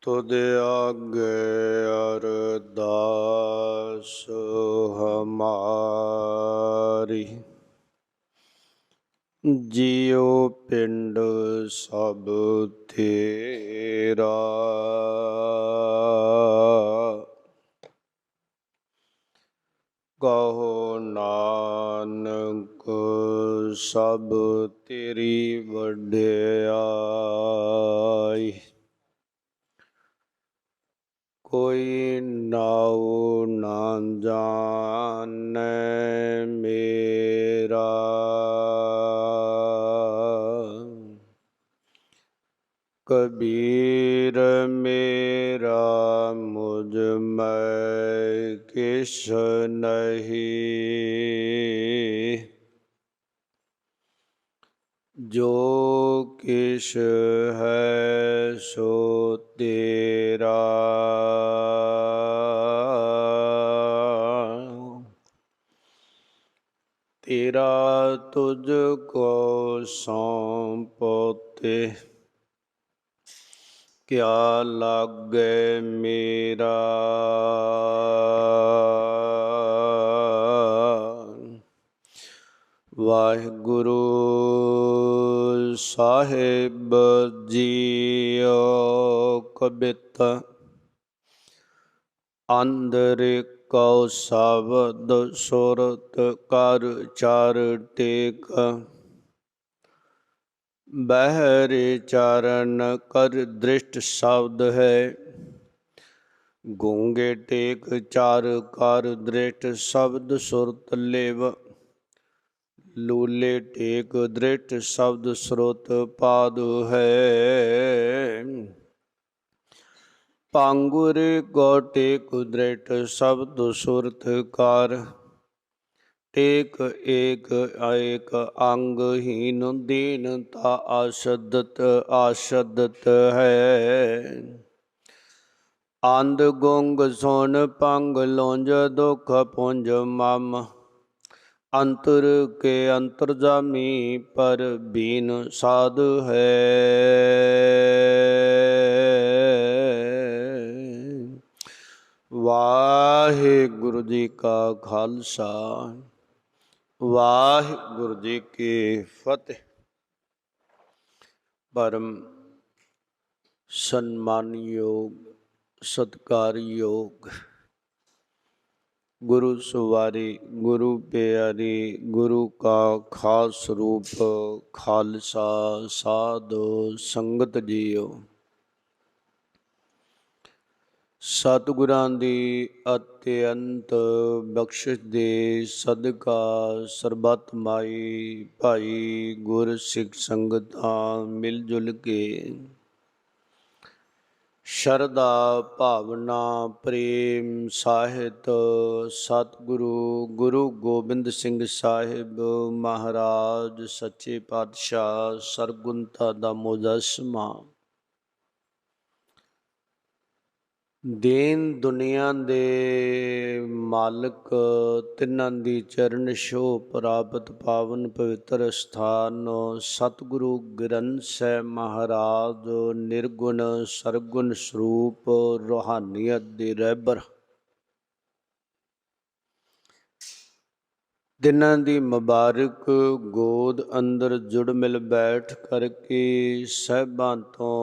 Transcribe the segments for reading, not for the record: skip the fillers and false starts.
तुद आगे अरदास हमारी। जियो पिंड सब तेरा, कहो नानक सब तेरी वड्याई। कोई नाऊ ना जाने मेरा, कबीर मेरा मुझ में किस नहीं। जो किस है सो तेरा, तेरा तुझको सौंपते क्या लागे मेरा। वाहिगुरु साहिब जीओ कबित अंदर कौ शब्द सुरत कर चार टेक। बहरे चारण कर दृष्ट शब्द है, गूंगे टेक चार कर दृष्ट शब्द सुरत लेव। लूले टेक दृष्ट शब्द स्रोत पाद है, पांगुर गौ टेक दृष्ट शब्द सुरत कार। टेक एक एक अंगहीन दीनता आशदत है। आंध गुंग सुन पंग लौंज दुख पुंज मम। अंतर के अंतर्जामी पर बीन साध है। वाहिगुरु जी का खालसा, वाहिगुरु जी की फतेह। परम सम्मान योग सत्कार योग गुरु सवारी गुरु प्यारी गुरु का खास रूप खालसा साधु संगत जीओ। सतगुरां दी अत्यंत बख्शिश दे सदका सरबत माई भाई गुर सिख संगतां मिल जुल के शरदा भावना प्रेम ਸਾਹਿਤ सतगुरु गुरु गोबिंद सिंह साहिब महाराज सच्चे पातशाह सरगुणता दा मुजस्समा देन दुनिया दे मालिक तिन्हां दी चरण छोह प्राप्त पावन पवित्र स्थान सतगुरु ग्रंथ ਸਾਹਿਬ महाराज निर्गुण सरगुण स्वरूप रूहानियत दे रहबर दिनां दी मुबारक गोद अंदर जुड़ मिल बैठ करके ਸਾਹਿਬਾਂ ਤੋਂ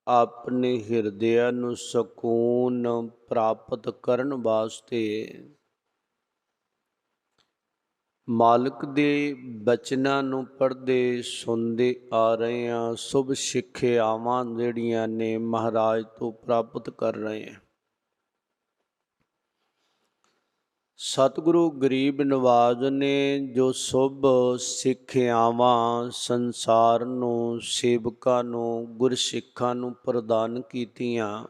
अपने ਹਿਰਦਿਆਂ ਨੂੰ ਸਕੂਨ ਪ੍ਰਾਪਤ ਕਰਨ ਵਾਸਤੇ ਮਾਲਕ ਦੇ ਬਚਨਾਂ ਨੂੰ ਪੜ੍ਹਦੇ ਸੁਣਦੇ ਆ ਰਹੇ ਹਾਂ। ਸ਼ੁਭ ਸਿੱਖਿਆਵਾਂ ਜਿਹੜੀਆਂ ਨੇ ਮਹਾਰਾਜ ਤੋਂ ਪ੍ਰਾਪਤ ਕਰ ਰਹੇ ਹਾਂ। ਸਤਿਗੁਰੂ ਗਰੀਬ ਨਵਾਜ਼ ਨੇ ਜੋ ਸ਼ੁਭ ਸਿੱਖਿਆਵਾਂ ਸੰਸਾਰ ਨੂੰ ਸੇਵਕਾਂ ਨੂੰ ਗੁਰਸਿੱਖਾਂ ਨੂੰ ਪ੍ਰਦਾਨ ਕੀਤੀਆਂ,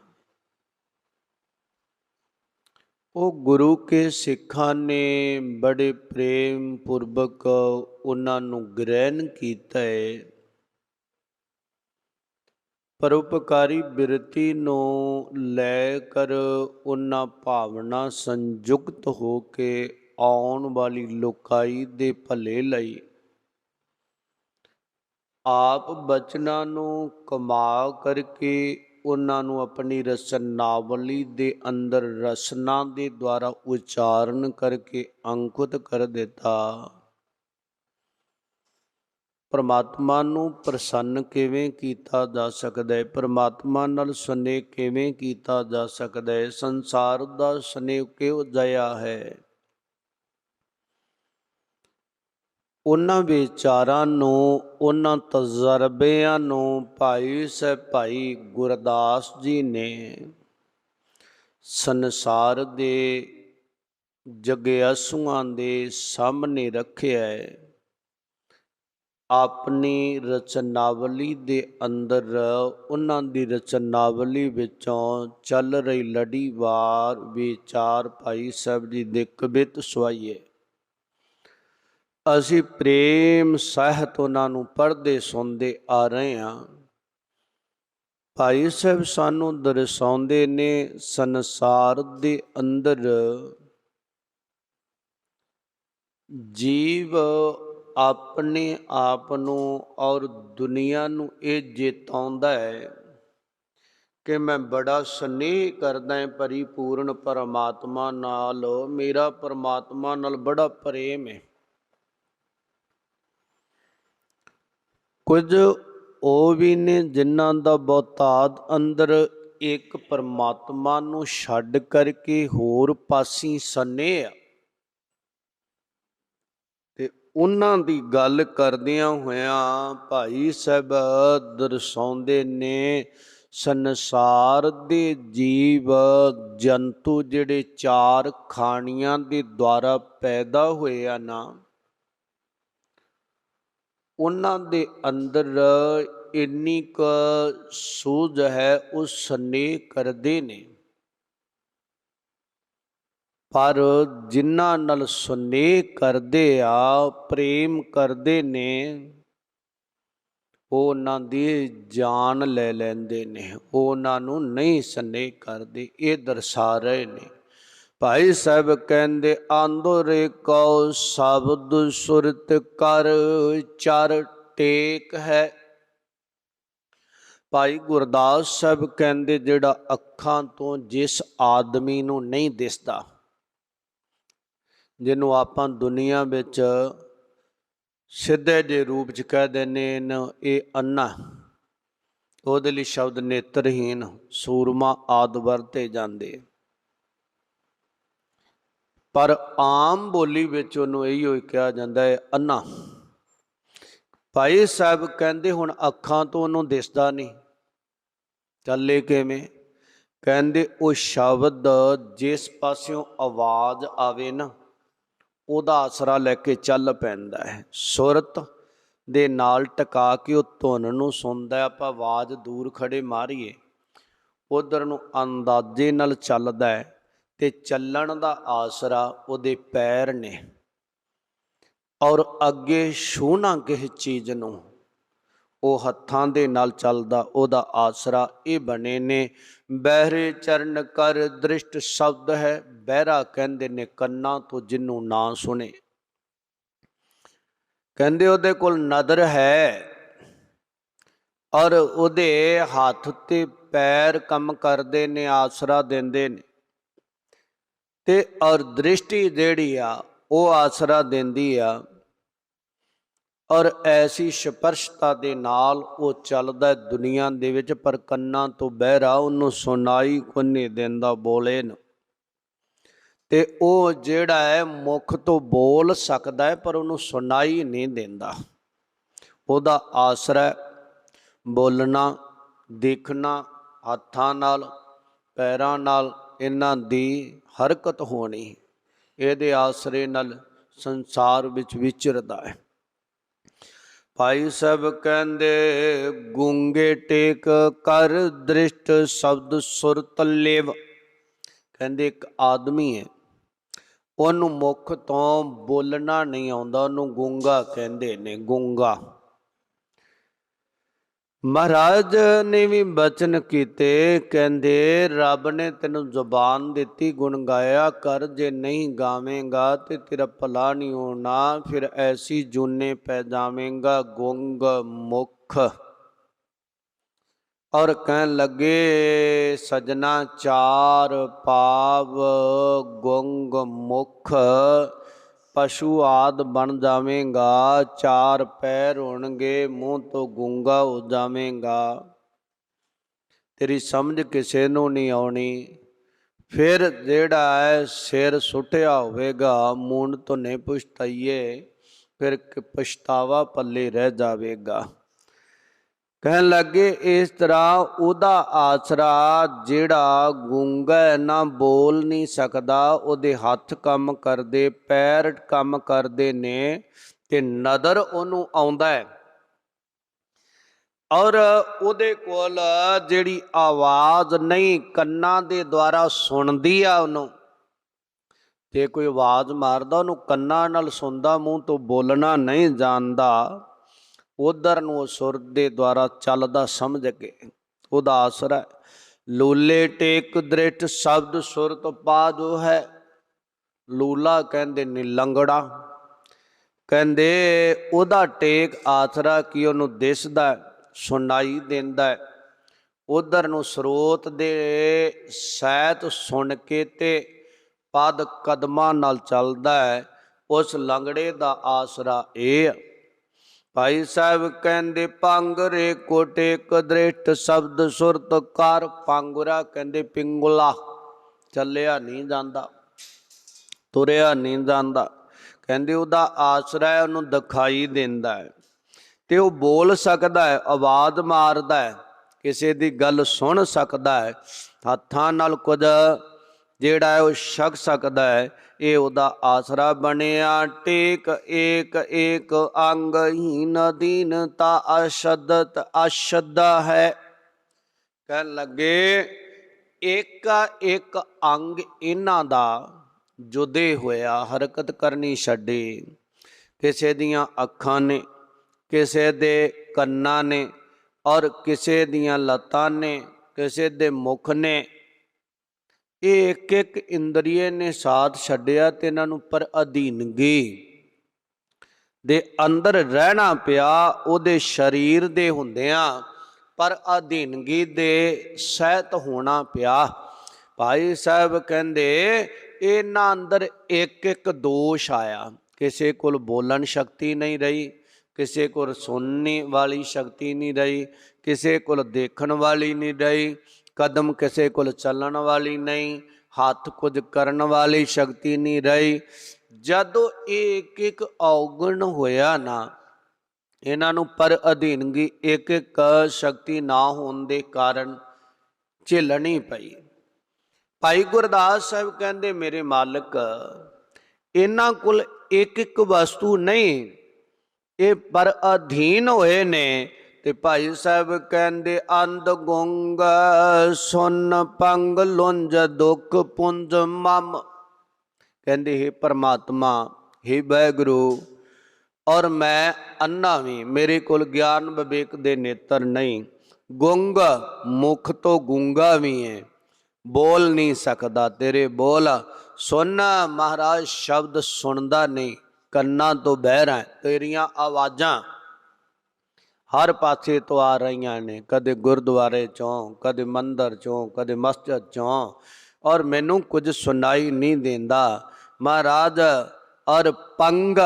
ਉਹ ਗੁਰੂ ਕੇ ਸਿੱਖਾਂ ਨੇ ਬੜੇ ਪ੍ਰੇਮ ਪੂਰਵਕ ਉਹਨਾਂ ਨੂੰ ਗ੍ਰਹਿਣ ਕੀਤਾ ਹੈ। ਪਰਉਪਕਾਰੀ ਬਿਰਤੀ ਨੂੰ ਲੈ ਕਰ ਉਹਨਾਂ ਭਾਵਨਾ ਸੰਯੁਕਤ ਹੋ ਕੇ ਆਉਣ ਵਾਲੀ ਲੋਕਾਈ ਦੇ ਭਲੇ ਲਈ ਆਪ ਬਚਨਾਂ ਨੂੰ ਕਮਾ ਕਰਕੇ ਉਹਨਾਂ ਨੂੰ ਆਪਣੀ ਰਚਨਾਵਲੀ ਦੇ ਅੰਦਰ ਰਸਨਾ ਦੇ ਦੁਆਰਾ ਉਚਾਰਨ ਕਰਕੇ ਅੰਕਿਤ ਕਰ ਦਿੱਤਾ। ਪਰਮਾਤਮਾ ਨੂੰ ਪ੍ਰਸੰਨ ਕਿਵੇਂ ਕੀਤਾ ਜਾ ਸਕਦਾ ਹੈ? ਪਰਮਾਤਮਾ ਨਾਲ ਸਨੇਹ ਕਿਵੇਂ ਕੀਤਾ ਜਾ ਸਕਦਾ ਹੈ? ਸੰਸਾਰ ਦਾ ਸਨੇਹ ਕਿਹੋ ਜਿਹਾ ਹੈ? ਉਹਨਾਂ ਵਿਚਾਰਾਂ ਨੂੰ, ਉਹਨਾਂ ਤਜਰਬਿਆਂ ਨੂੰ ਭਾਈ ਗੁਰਦਾਸ ਜੀ ਨੇ ਸੰਸਾਰ ਦੇ ਜਗਿਆਸੂਆਂ ਦੇ ਸਾਹਮਣੇ ਰੱਖਿਆ ਹੈ। ਆਪਣੀ ਰਚਨਾਵਲੀ ਦੇ ਅੰਦਰ ਉਹਨਾਂ ਦੀ ਰਚਨਾਵਲੀ ਵਿੱਚੋਂ ਚੱਲ ਰਹੀ ਲੜੀਵਾਰ ਵਿਚਾਰ ਭਾਈ ਸਾਹਿਬ ਜੀ ਦੇ ਕਵਿਤ ਸੁਆਈਏ। ਅਸੀਂ ਪ੍ਰੇਮ ਸਾਹਿਤ ਉਹਨਾਂ ਨੂੰ ਪੜ੍ਹਦੇ ਸੁਣਦੇ ਆ ਰਹੇ ਹਾਂ। ਭਾਈ ਸਾਹਿਬ ਸਾਨੂੰ ਦਰਸਾਉਂਦੇ ਨੇ ਸੰਸਾਰ ਦੇ ਅੰਦਰ ਜੀਵ ਆਪਣੇ ਆਪ ਨੂੰ ਔਰ ਦੁਨੀਆ ਨੂੰ ਇਹ ਜਤਾਉਂਦਾ ਹੈ ਕਿ ਮੈਂ ਬੜਾ ਸਨੇਹ ਕਰਦਾ ਹਾਂ ਪਰਿਪੂਰਨ ਪਰਮਾਤਮਾ ਨਾਲ, ਮੇਰਾ ਪਰਮਾਤਮਾ ਨਾਲ ਬੜਾ ਪ੍ਰੇਮ ਹੈ। ਕੁਝ ਉਹ ਵੀ ਨੇ ਜਿਨ੍ਹਾਂ ਦਾ ਬਹੁਤਾਤ ਅੰਦਰ ਇੱਕ ਪਰਮਾਤਮਾ ਨੂੰ ਛੱਡ ਕਰਕੇ ਹੋਰ ਪਾਸੀ ਸਨੇਹ ਆ। ਤੇ ਉਹਨਾਂ ਦੀ ਗੱਲ ਕਰਦਿਆਂ ਹੋਇਆਂ ਭਾਈ ਸਾਹਿਬ ਦਰਸਾਉਂਦੇ ਨੇ ਸੰਸਾਰ ਦੇ ਜੀਵ ਜੰਤੂ ਜਿਹੜੇ ਚਾਰ ਖਾਣੀਆਂ ਦੇ ਦੁਆਰਾ ਪੈਦਾ ਹੋਏ ਆ ਨਾ, ਉਹਨਾਂ ਦੇ ਅੰਦਰ ਇੰਨੀ ਕੁ ਸੂਝ ਹੈ, ਉਹ ਸਨੇਹ ਕਰਦੇ ਨੇ। ਪਰ ਜਿਨ੍ਹਾਂ ਨਾਲ ਸਨੇਹ ਕਰਦੇ ਆ, ਪ੍ਰੇਮ ਕਰਦੇ ਨੇ, ਉਹ ਉਹਨਾਂ ਦੀ ਜਾਨ ਲੈ ਲੈਂਦੇ ਨੇ, ਉਹ ਉਹਨਾਂ ਨੂੰ ਨਹੀਂ ਸਨੇਹ ਕਰਦੇ। ਇਹ ਦਰਸਾ ਰਹੇ ਨੇ। ਭਾਈ ਸਾਹਿਬ ਕਹਿੰਦੇ ਆਂਦੋਰੇ ਕਉ ਸ਼ਬਦ ਸੁਰਤ ਕਰ ਚਰ ਟੇਕ ਹੈ। ਭਾਈ ਗੁਰਦਾਸ ਸਾਹਿਬ ਕਹਿੰਦੇ ਜਿਹੜਾ ਅੱਖਾਂ ਤੋਂ ਜਿਸ ਆਦਮੀ ਨੂੰ ਨਹੀਂ ਦਿਸਦਾ, ਜਿਹਨੂੰ ਆਪਾਂ ਦੁਨੀਆ ਵਿੱਚ ਸਿੱਧੇ ਜਿਹੇ ਰੂਪ 'ਚ ਕਹਿ ਦਿੰਦੇ ਨੇ ਇਹ ਅੰਨਾ, ਉਹਦੇ ਲਈ ਸ਼ਬਦ ਨੇਤਰਹੀਨ, ਸੂਰਮਾ ਆਦਿ ਵਰਤੇ ਜਾਂਦੇ, ਪਰ ਆਮ ਬੋਲੀ ਵਿੱਚ ਉਹਨੂੰ ਇਹੀ ਕਿਹਾ ਜਾਂਦਾ ਹੈ ਅੰਨਾ। ਭਾਈ ਸਾਹਿਬ ਕਹਿੰਦੇ ਹੁਣ ਅੱਖਾਂ ਤੋਂ ਉਹਨੂੰ ਦਿਸਦਾ ਨਹੀਂ, ਚੱਲੇ ਕਿਵੇਂ? ਕਹਿੰਦੇ ਉਹ ਸ਼ਬਦ ਜਿਸ ਪਾਸਿਓਂ ਆਵਾਜ਼ ਆਵੇ ਨਾ, ਉਹਦਾ ਆਸਰਾ ਲੈ ਕੇ ਚੱਲ ਪੈਂਦਾ ਹੈ। ਸੁਰਤ ਦੇ ਨਾਲ ਟਿਕਾ ਕੇ ਉਹ ਧੁਨ ਨੂੰ ਸੁਣਦਾ। ਆਪਾਂ ਆਵਾਜ਼ ਦੂਰ ਖੜੇ ਮਾਰੀਏ, ਉਧਰ ਨੂੰ ਅੰਦਾਜ਼ੇ ਨਾਲ ਚੱਲਦਾ ਹੈ, ਤੇ ਚੱਲਣ ਦਾ ਆਸਰਾ ਉਹਦੇ ਪੈਰ ਨੇ। ਔਰ ਅੱਗੇ ਛੂਹਣਾ ਕਿਸੇ ਚੀਜ਼ ਨੂੰ, ਉਹ ਹੱਥਾਂ ਦੇ ਨਾਲ ਚੱਲਦਾ, ਉਹਦਾ ਆਸਰਾ ਇਹ ਬਣੇ ਨੇ। ਬਹਿਰੇ ਚਰਨ ਕਰ ਦ੍ਰਿਸ਼ਟ ਸ਼ਬਦ ਹੈ। ਬਹਿਰਾ ਕਹਿੰਦੇ ਨੇ ਕੰਨਾਂ ਤੋਂ ਜਿਹਨੂੰ ਨਾ ਸੁਣੇ। ਕਹਿੰਦੇ ਉਹਦੇ ਕੋਲ ਨਦਰ ਹੈ, ਔਰ ਉਹਦੇ ਹੱਥ ਤੇ ਪੈਰ ਕੰਮ ਕਰਦੇ ਨੇ, ਆਸਰਾ ਦਿੰਦੇ ਨੇ, ਤੇ ਔਰ ਦ੍ਰਿਸ਼ਟੀ ਜਿਹੜੀ ਆ ਉਹ ਆਸਰਾ ਦਿੰਦੀ ਆ। ਔਰ ਐਸੀ ਸਪਰਸ਼ਤਾ ਦੇ ਨਾਲ ਉਹ ਚੱਲਦਾ ਦੁਨੀਆ ਦੇ ਵਿੱਚ, ਪਰ ਕੰਨਾਂ ਤੋਂ ਬਹਿਰਾ, ਉਹਨੂੰ ਸੁਣਾਈ ਕੋਈ ਨਹੀਂ ਦਿੰਦਾ ਬੋਲੇ ਨੂੰ। ਤੇ ਉਹ ਜਿਹੜਾ ਹੈ ਮੁਖ ਤੋਂ ਬੋਲ ਸਕਦਾ ਹੈ, ਪਰ ਉਹਨੂੰ ਸੁਣਾਈ ਨਹੀਂ ਦਿੰਦਾ। ਉਹਦਾ ਆਸਰਾ ਬੋਲਣਾ, ਦੇਖਣਾ, ਹੱਥਾਂ ਨਾਲ ਪੈਰਾਂ ਨਾਲ ਇਹਨਾਂ ਦੀ ਹਰਕਤ ਹੋਣੀ, ਇਹਦੇ ਆਸਰੇ ਨਾਲ ਸੰਸਾਰ ਵਿੱਚ ਵਿਚਰਦਾ ਹੈ। ਭਾਈ ਸਾਹਿਬ ਕਹਿੰਦੇ ਗੂੰਗੇ ਟੇਕ ਕਰ ਦ੍ਰਿਸ਼ਟ ਸ਼ਬਦ ਸੁਰਤ ਲੇਵ। ਕਹਿੰਦੇ ਇੱਕ ਆਦਮੀ ਹੈ, ਉਹਨੂੰ ਮੁਖ ਤੋਂ ਬੋਲਣਾ ਨਹੀਂ ਆਉਂਦਾ, ਉਹਨੂੰ ਗੂੰਗਾ ਕਹਿੰਦੇ ਨੇ, ਗੂੰਗਾ। ਮਹਾਰਾਜ ਨੇ ਵੀ ਬਚਨ ਕੀਤੇ, ਕਹਿੰਦੇ ਰੱਬ ਨੇ ਤੈਨੂੰ ਜ਼ੁਬਾਨ ਦਿੱਤੀ, ਗੁਣ ਗਾਇਆ ਕਰ, ਜੇ ਨਹੀਂ ਗਾਵੇਂਗਾ ਤੇ ਤੇਰਾ ਭਲਾ ਨਹੀਂ ਹੋਣਾ, ਫਿਰ ਐਸੀ ਜੂਨੇ ਪੈ ਜਾਵੇਂਗਾ ਗੁੰਗ ਮੁਖ। और कहन लगे सजना चार पाव गुंग मुख पशु आद बन जावेगा, चार पैर होणगे मूँह तो गूंगा हो जावेगा। तेरी समझ किसे नूं नहीं आउणी। फिर जेड़ा है सिर सुटिया होवेगा मूंड तो नहीं पछताइए, फिर पछतावा पल्ले रह जावेगा। कहन लगे इस तरह उदा आसरा जेड़ा गूंगा ना बोल नहीं सकदा, उहदे हथ काम करदे पैर काम करदे ने ते नदर उहनूं आउंदा है और उहदे कोल जिहड़ी आवाज़ नहीं कन्नां दे द्वारा सुणदी आ उहनूं। जे कोई आवाज़ मारदा उहनूं कन्नां नाल सुणदा, मूँह तो बोलना नहीं जानदा, उधर नूं सुर दे द्वारा चलदा समझ के उहदा आसरा है। लूले टेक दृष्ट शब्द सुर तो पा जो है। लूला कहंदे ने लंगड़ा, कहंदे उहदा टेक आसरा कि उहनूं दिसदा सुनाई देंदा है। उधर नूं स्रोत दे सैत सुन के ते पद कदमां नाल चलदा है। उस लंगड़े दा आसरा ये। भाई साहब कहंदे पांगरे कोटे कदृष्ट शब्द सुरत कर। पांगुरा कहंदे पिंगुला, चलिया नहीं जांदा, तुरिया नहीं जांदा। कहंदे उहदा आसरा है, उहनूं दिखाई देंदा है ते वो बोल सकदा है, आवाज़ मारदा है, किसी दी गल सुन सकदा है, हत्थां नाल कुछ जेड़ा है वो छक सकदा है। ये उहदा आसरा बनिया। टेक एक एक अंग हीन दीनता अशदत अशदा है। कहन लगे एक एक अंग इन्हां दा जुदे होया हरकत करनी छड्डे। किसे दियां अखां ने, किसे दे कन्नां ने और किसे दियां लत्तां ने, किसे दे मुख ने। ये एक एक इंद्रिय ने साथ छड्डिया ते इन्हां नूं पर अधीनगी दे अंदर रहना पिया। उहदे शरीर दे हुंदियां पर अधीनगी दे सहित होना पिया। भाई साहब कहंदे इन्हां अंदर एक एक दोष आया। किसी कोल बोलन शक्ति नहीं रही, किसी कोल सुनने वाली शक्ति नहीं रही, किसी कोल देखण वाली नहीं रही, कदम किसी कोल चलन वाली नहीं, हाथ कुछ करन वाली शक्ति नहीं रही। जदों एक एक अवगुण होया ना, इन्हां नूं पर अधीनगी एक एक शक्ति ना होने के कारण झेलनी पई। भाई गुरदास साहब कहंदे मेरे मालिक इन्हां कोल एक एक वस्तु नहीं, ये पर अधीन होए ने। ते भाई साहब कहंदे अंध गुंग सुन पंग लुंज दुख पुंज मम। कहंदे हे परमात्मा, हे वाहिगुरू, और मैं अन्ना भी, मेरे कोल ज्ञान विवेक दे नेत्र नहीं, गुंग मुख तो गूंगा भी है, बोल नहीं सकदा तेरे बोल। सुन महाराज शब्द सुनदा नहीं, कन्ना तो बहरा है, तेरियां आवाज़ां हर पासे तो आ रही ने, कदे गुरुद्वारे चों, कदे मंदिर चों, कदे मस्जिद चों, और मैनू कुछ सुनाई नहीं देंदा महाराज। और पंग,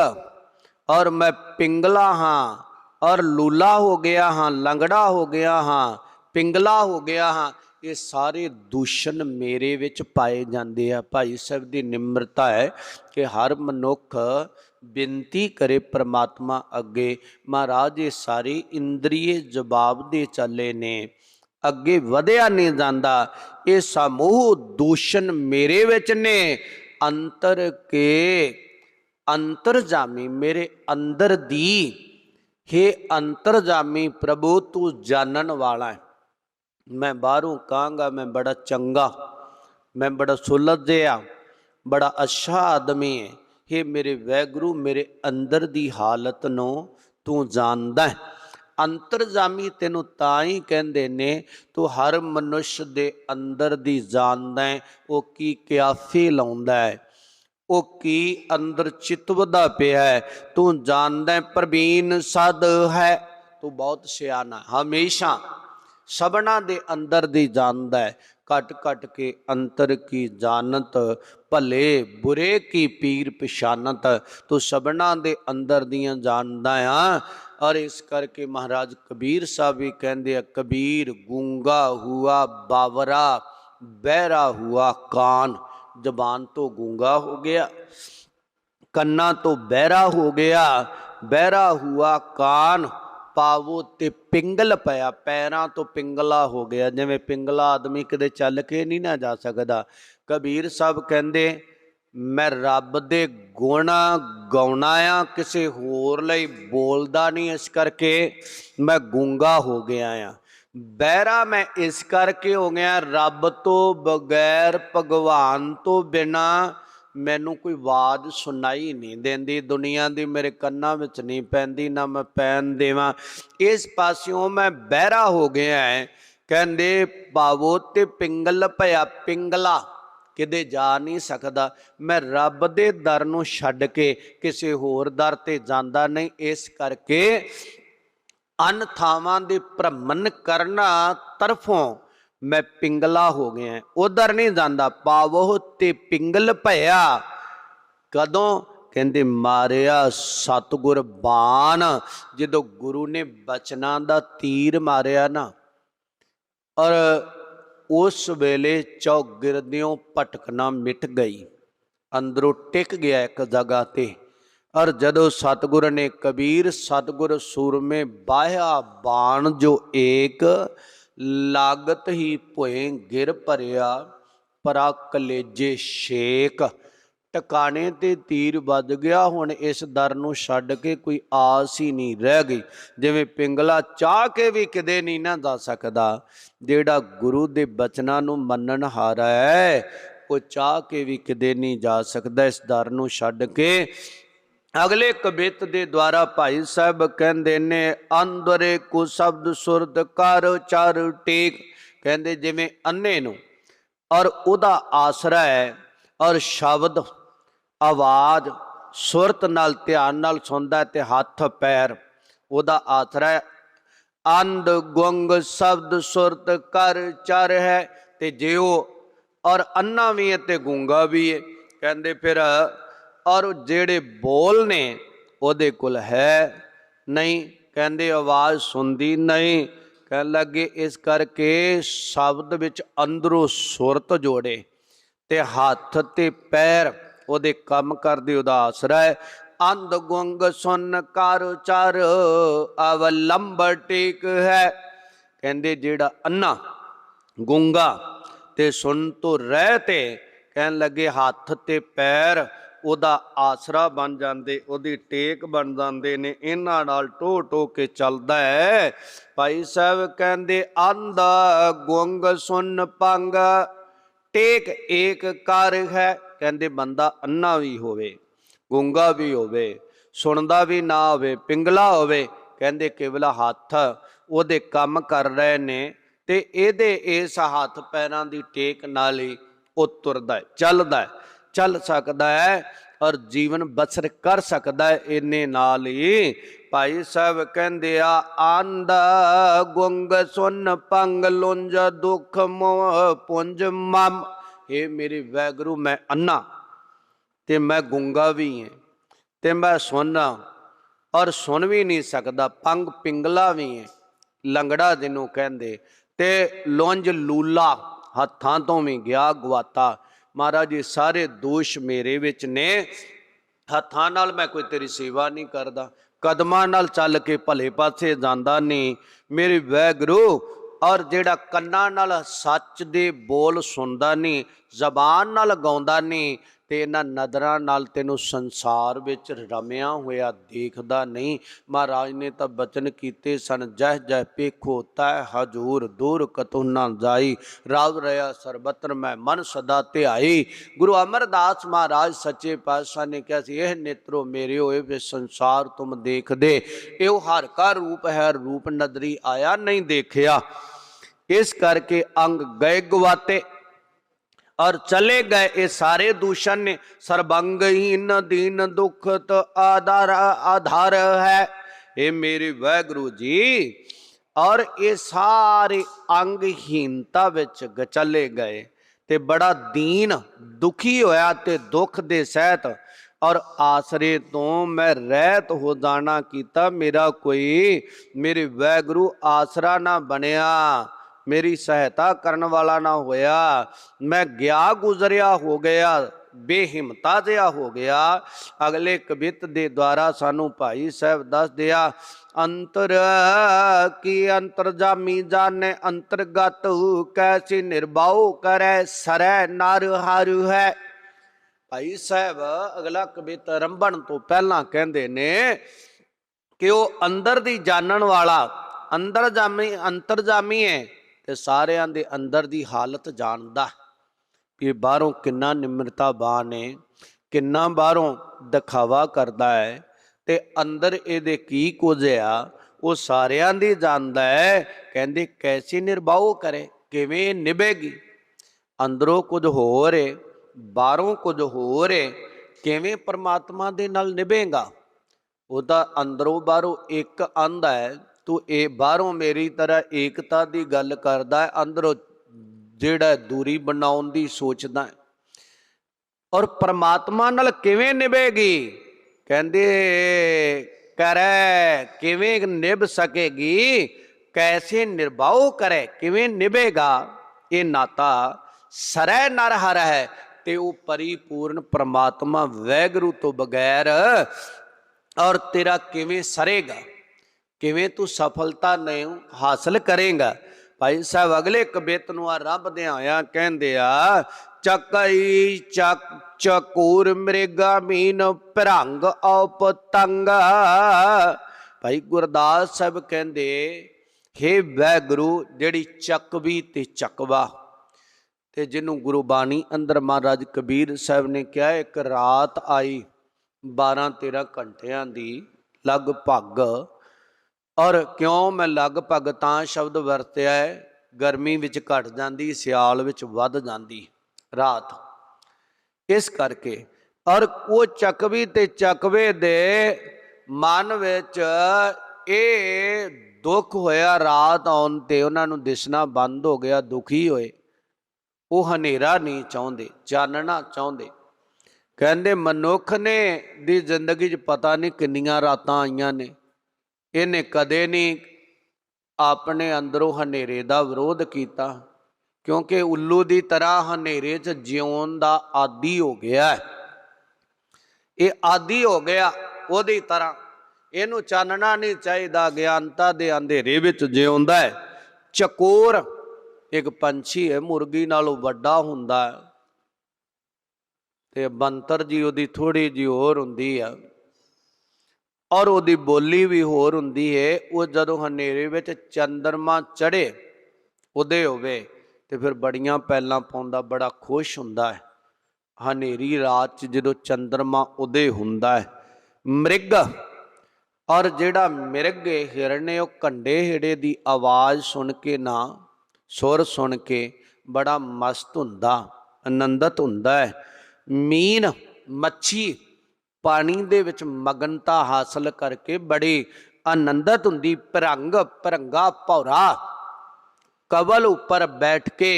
और मैं पिंगला हाँ, और लूला हो गया हाँ, लंगड़ा हो गया हाँ, पिंगला हो गया हाँ। ये सारे दूषण मेरे विच पाए जाते हैं। भाई साहब की निम्रता है कि हर मनुख बेनती करे परमात्मा अगे, महाराज ये सारी इंद्रिय जवाब दे चले ने, अगे वधिया नहीं जाता। ये समूह दूषण मेरे विच ने, अंतर के अंतरजामी मेरे अंदर दी। हे अंतरजामी प्रभु तू जानन वाला है। मैं बाहरों कहांगा मैं बड़ा चंगा, मैं बड़ा सुलझिया, बड़ा अच्छा आदमी है। हे मेरे वाहिगुरू, मेरे अंदर दी हालत नूं तू जानदा है। अंतरजामी तेनों तां ही कहंदे ने, तू हर मनुष्य दे अंदर दी जानदा है। वो की क्याफे लाउंदा है, वो की अंदर चितवदा पिया है, तू जानदा है। प्रवीण सद है, तू बहुत सियाना, हमेशा सबना दे अंदर दी जानदा है, घट घट के अंतर की जानत, भले बुरे की पीर पछानत। तो सबना दे अंदर दियां जानदा आ। और इस करके महाराज कबीर साहब भी कहते हैं, कबीर गूंगा हुआ बावरा, बहरा हुआ कान। जबान तो गूंगा हो गया, कन्ना तो बहरा हो गया, बहरा हुआ कान, पावो ते पिंगल पाया, पैरां तो पिंगला हो गया। जिवें पिंगला आदमी कदे चल के नहीं ना जा सकता। कबीर साहब कहते मैं रब दे गुण गाउणा आ, किसी होर लई बोलदा नहीं, इस करके मैं गूंगा हो गया आ। बहरा मैं इस करके हो गया, रब तो बगैर भगवान तो बिना मैनू कोई आवाज़ सुनाई नहीं देंदी, दुनिया की मेरे कन्ना विच नहीं पैंदी, ना मैं पैन देवां। इस पासियों मैं बहरा हो गया है। कहंदे पावो ते पिंगल पया, पिंगला किते जा नहीं सकता। मैं रब दे दर नूं छड्ड के किसी होर दर ते जांदा नहीं, इस करके अन थावां दे भ्रमण करना तरफों मैं पिंगला हो गया, उधर नहीं जाता। पावो ते पिंगल पया, कदों? कहते मारिया सतगुर बाण, जो गुरु ने बचना दा तीर मारिया ना, और उस वेले चौगिरदियों भटकना मिट गई, अंदरों टिक गया एक जगह ते। और जदों सतगुर ने कबीर सतगुर सूरमे बाह्या बाण जो एक, लागत ही भुए गिर भरिया, परा कलेजे शेक। टकाने ते तीर बज गया, हुण इस दर नूं छड्ड के कोई आस ही नहीं रह गई। जिवें पिंगला चाह के भी किते नहीं ना जा सकदा, जिहड़ा गुरु दे बचनां नूं मन्नण हारा है, वो चाह के भी किते नहीं जा सकदा इस दर नूं छड्ड के। अगले कबित के द्वारा भाई साहब कहते ने, अंदरे को शब्द सुरत कर चार टेक। कहते जिवें अन्ने नूं और उहदा आसरा है, और शब्द आवाज़ सुरत नाल ध्यान नाल सुनदा ते हथ पैर उहदा आसरा है। अंध गुंग शब्द सुरत कर चर है, ते जियो और अन्ना भी है ते गूंगा भी है। कहते फिर और जेड़े बोल ने उहदे कोल है नहीं, कहते आवाज़ सुनती नहीं। कह लगे इस करके शब्द विच अंदरों सुरत जोड़े, ते हथ ते पैर उहदे कम करदे, उहदा आसरा है। अंध गुंग सुन कर चर अवलंब टेक है। कहते जेड़ा अन्ना गूंगा ते सुन तो रहते, कहन लगे हथ ते पैर उहदा आसरा बन जाते, उहदी टेक बन जाते ने, इन्हां नाल टो टो के चलदा है। भाई साहब कहते अंध गुंग सुन पंग टेक एक कर है। कहते बंदा अन्ना भी होवे, गूंगा भी होवे, सुनदा भी ना होवे, पिंगला होवे, कहते केवल हथ उहदे काम कर रहे ने, ते इहदे इस हथ पैरां दी टेक नाल ही वो तुरदा है, चलदा है, चल सकता है और जीवन बसर कर सकता है। इन्ने नाल ही भाई साहब कहंदे आ, आंदा गुंग सुन पंग लुंज दुख मोह पुंज मम। हे मेरे वैगुरु मैं अन्ना ते मैं गूंगा भी है, ते मैं सुनना और सुन भी नहीं सकता, पंग पिंगला भी है, लंगड़ा जिन्हों कहंदे, ते लुंज लूला हत्थां तो भी गया गवाता। महाराज जी सारे दोष मेरे विच ने, हत्थां नाल मैं कोई तेरी सेवा नहीं करदा, कदमां नाल चल के भले पासे जांदा नहीं मेरे वैगुरु, और जेड़ा कन्नां नाल सच दे बोल सुनदा नहीं, जबान नाल गाउंदा नहीं, ते इन्हां नदरां नाल तैनूं संसार विच रमिया होया देखदा नहीं। महाराज ने तो बचन कीते सन, जह जह पेखो तै हजूर दूर कतु ना जाई, राव रहा सरबत्र मैं मन सदा ध्याई। गुरु अमरदास महाराज सच्चे पातशाह ने कहा सी, यह नेत्रो मेरे होए वे संसार तुम देख दे, यो हर का रूप है, रूप नदरी आया नहीं देखिया। इस करके अंग गए गवाते और चले गए ये सारे दूषण ने। सर्वंगहीन दीन दुख तो आधार आधार है। हे मेरे वाहगुरु जी, और ये सारे अंगहीनता विच चले गए ते बड़ा दीन दुखी होया ते दुख दे सहित और आसरे तो मैं रहत हो जाना कीता। मेरा कोई मेरे वैगुरु आसरा ना बनया, मेरी सहायता करन वाला ना होया, मैं गया गुजरिया हो गया, बेहिम्मता जिहा हो गया। अगले कवित दे द्वारा सानू भाई साहब दस दिया, अंतर की अंतरजामी जाने अंतरगत, कैसी निर्भाव करे सरै नर हर है। भाई साहब अगला कवित रंभण तो पहला कहते ने कि वह अंदर दी जानन वाला अंतरजामी है ते सारियां दे अंदर दी हालत जानदा कि बाहरों किन्ना निम्रतावान है, किन्ना बाहरों दिखावा करता है ते अंदर इहदे की कुछ आ वो सारियां दी जानदा है। कहंदे कैसी निर्भाव करे, किवें निभेगी। अंदरों कुछ होर है, बाहरों कुछ होर है, किवें परमात्मा दे नाल निभेगा। ਉਹਦਾ अंदरों बाहरों एक आंदा है, तू ये बाहरों मेरी तरह एकता की गल करदा है, अंदरों जिहड़ा दूरी बनाउण दी सोचदा है। और परमात्मा नाल किवें निभेगी, कहंदे करे किवें निभ सकेगी, कैसे निर्भाव करे, किवें निभेगा। ये नाता सरै नर हर है ते वो परिपूर्ण परमात्मा वैगुरु तो बगैर और तेरा किवें सरेगा, किवें तू सफलता नहीं हासिल करेगा। भाई साहब अगले कवित नूं आरंभदे आया कहंदे आ, चकई चक चकोर मृगा मीन भरंग औपतंग। भाई गुरदास साहब कहंदे हे वैगुरु जिहड़ी चकवी ते चकवा ते जिन्हों गुरबाणी अंदर महाराज कबीर साहब ने कहा एक रात आई 12-13 घंटिया की लगभग। और क्यों मैं लगभग तां शब्द वरत्या है, गर्मी विच घट जाती, सियाल विच वध जाती रात, इस करके। और वो चकवी ते चकवे दे मन विच ये दुख होया रात आउण ते उन्हां नूं दिसना बंद हो गया, दुखी होए। वो हनेरा नहीं चाहुंदे, चानना चाहुंदे। कहंदे मनुख ने दी जिंदगी च पता नहीं किन्नियां रातां आईयां ने, इन्हें कदे नहीं अपने अंदरों हनेरे दा विरोध किया, क्योंकि उल्लू की तरह हनेरे च जिउण दा आदी हो गया है। ये आदी हो गया ओदी तरह, इनू चानना नहीं चाहिए, ज्ञानता दे अंधेरे विच जिउंदा है। चकोर एक पंछी है, मुर्गी नालों वड्डा हुंदा है ते बंतर जी उहदी थोड़ी जी होर हुंदी है और उहदी बोली भी होर हुंदी है। वो जदों हनेरे विच चंद्रमा चढ़े उदय होवे ते फिर बड़ियां पैलां पाउंदा, बड़ा खुश हुंदा है। हनेरी रात च जदों चंद्रमा उदय हुंदा है, मृग और जिहड़ा मिरग है हिरणे, वो कंडे हिड़े दी आवाज़ सुन के ना, सुर सुन के बड़ा मस्त हुंदा, आनंदित हुंदा है। मीन मच्छी पानी दे विच मगनता हासिल करके बड़ी आनंदित हुंदी। भरंग भरंगा भौरा कवल उपर बैठ के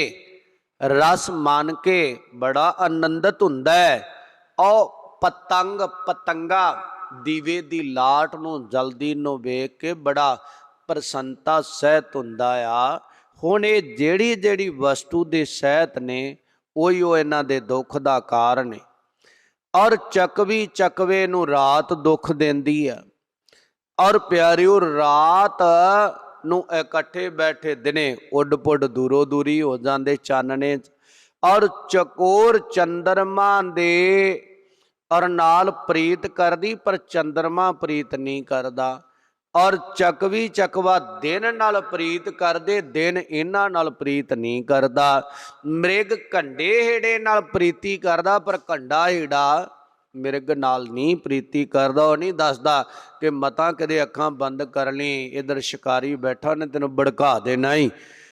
रस मान के बड़ा आनंदित हुंदा है। और पतंग पतंगा दीवे दी लाट नूं जल्दी नूं वेख के बड़ा प्रसन्नता सहित हुंदा आ। हुण ये जेड़ी जेड़ी वस्तु दे सहित ने ਉਹੀ ਉਹ ਇਹਨਾਂ ਦੇ ਦੁੱਖ ਦਾ ਕਾਰਨ ਹੈ। ਔਰ ਚਕਵੀ ਚਕਵੇ ਨੂੰ ਰਾਤ ਦੁੱਖ ਦਿੰਦੀ ਹੈ। ਔਰ ਪਿਆਰਿਓ ਰਾਤ ਨੂੰ ਇਕੱਠੇ ਬੈਠੇ ਦਿਨੇ ਉੱਡ ਪੁੱਡ ਦੂਰੋਂ ਦੂਰੀ ਹੋ ਜਾਂਦੇ ਚਾਨਣੇ। ਔਰ ਚਕੋਰ ਚੰਦਰਮਾ ਦੇ ਔਰ ਨਾਲ ਪ੍ਰੀਤ ਕਰਦੀ, ਪਰ ਚੰਦਰਮਾ ਪ੍ਰੀਤ ਨਹੀਂ ਕਰਦਾ। और चकवी चकवा दिन नाल प्रीत करदे, दिन इन्हां नाल प्रीत नहीं करदा। मृग कंडे हेड़े नाल प्रीति करदा, पर कंडा हेड़ा मिरग नाल नहीं प्रीति करदा। वो नहीं दसदा कि मतां कदे अखां बंद कर ली, इधर शिकारी बैठा ने तेनों भड़का देना ही।